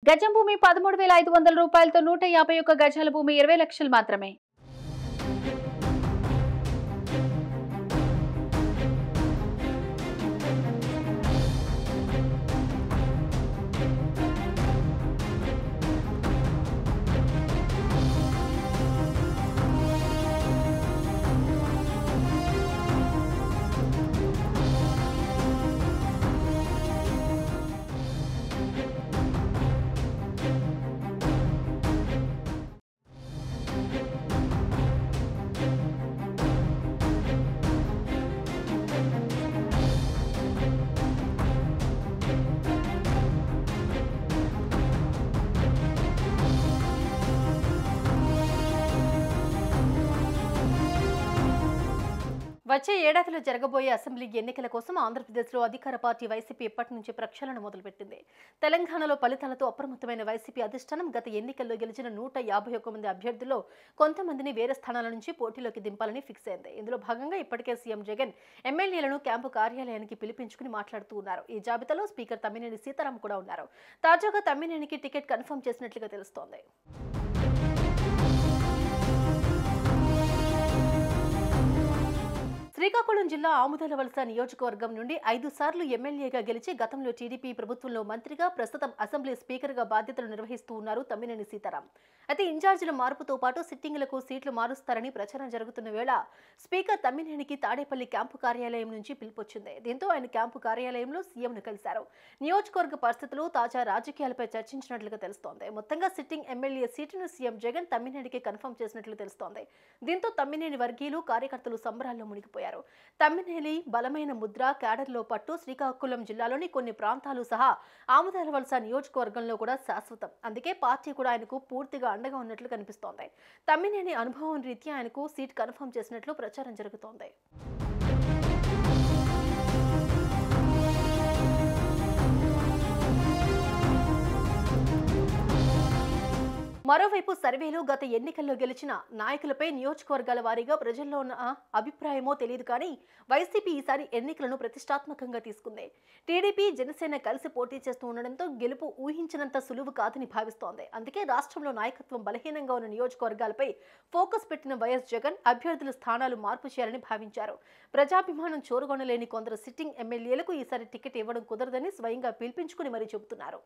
గజం భూమి 13,500 రూపాయలతో 151 గజాల భూమి 20 లక్షలు మాత్రమే. వచ్చే ఏడాదిలో జరగబోయే అసెంబ్లీ ఎన్నికల కోసం ఆంధ్రప్రదేశ్లో అధికార పార్టీ వైసీపీ ఇప్పటి నుంచి ప్రక్షాళన మొదలుపెట్టింది. తెలంగాణలో ఫలితాలతో అప్రమత్తమైన వైసీపీ అధిష్టానం గత ఎన్నికల్లో గెలిచిన 151 మంది అభ్యర్థుల్లో కొంతమందిని వేరే స్థానాల నుంచి పోటీలోకి దింపాలని ఫిక్స్ అయింది. ఇందులో భాగంగా ఇప్పటికే సీఎం జగన్ ఎమ్మెల్యేలను క్యాంపు కార్యాలయానికి పిలిపించుకుని మాట్లాడుతూ ఉన్నారు. ఈ జాబితాలో స్పీకర్ తమ్మినేని సీతారాం కూడా ఉన్నారు. తాజాగా తమ్మినేనికి టికెట్ కన్ఫర్మ్ చేసినట్లుగా తెలుస్తోంది. శ్రీకాకుళం జిల్లా ఆముదాలవలస నియోజకవర్గం నుండి 5 సార్లు ఎమ్మెల్యేగా గెలిచి గతంలో టీడీపీ ప్రభుత్వంలో మంత్రిగా, ప్రస్తుతం అసెంబ్లీ స్పీకర్గా బాధ్యతలు నిర్వహిస్తూ ఉన్నారు తమ్మినేని సీతారాం. అయితే ఇన్ఛార్జీల మార్పుతో పాటు సిట్టింగులకు సీట్లు మారుస్తారని ప్రచారం జరుగుతున్న వేళ స్పీకర్ తమ్మినేనికి తాడేపల్లి క్యాంపు కార్యాలయం నుంచి పిలుపొచ్చింది. దీంతో ఆయన క్యాంపు కార్యాలయంలో సీఎంను కలిశారు. నియోజకవర్గ పరిస్థితులు, తాజా రాజకీయాలపై చర్చించినట్లుగా తెలుస్తోంది. మొత్తంగా సిట్టింగ్ ఎమ్మెల్యే సీటును సీఎం జగన్ తమ్మినేనికి కన్ఫర్మ్ చేసినట్లు తెలుస్తోంది. దీంతో తమ్మినేని వర్గీయులు, కార్యకర్తలు సంబరాల్లో మునిగిపోయారు. తమ్మినేని బలమైన ముద్ర, క్యాడర్లో పట్టు శ్రీకాకుళం జిల్లాలోని కొన్ని ప్రాంతాలు సహా ఆముదాలవలస నియోజకవర్గంలో కూడా శాశ్వతం. అందుకే పార్టీ కూడా ఆయనకు పూర్తిగా అండగా ఉన్నట్లు కనిపిస్తోంది. తమ్మినేని అనుభవం రీత్యా ఆయనకు సీట్ కన్ఫర్మ్ చేసినట్లు ప్రచారం జరుగుతోంది. మరోవైపు సర్వేలు గత ఎన్నికల్లో గెలిచిన నాయకులపై నియోజకవర్గాల వారీగా ప్రజల్లో ఉన్న అభిప్రాయమో తెలియదు కానీ వైసీపీ ఈసారి ఎన్నికలను ప్రతిష్టాత్మకంగా తీసుకుంది. టీడీపీ, జనసేన కలిసి పోటీ చేస్తూ ఉండడంతో గెలుపు ఊహించినంత సులువు కాదని భావిస్తోంది. అందుకే రాష్ట్రంలో నాయకత్వం బలహీనంగా ఉన్న నియోజకవర్గాలపై ఫోకస్ పెట్టిన వైఎస్ జగన్ అభ్యర్థుల స్థానాలు మార్పు చేయాలని భావించారు. ప్రజాభిమానం చూరగొనలేని కొందరు సిట్టింగ్ ఎమ్మెల్యేలకు ఈసారి టికెట్ ఇవ్వడం కుదరదని స్వయంగా పిలిపించుకుని మరీ చెబుతున్నారు.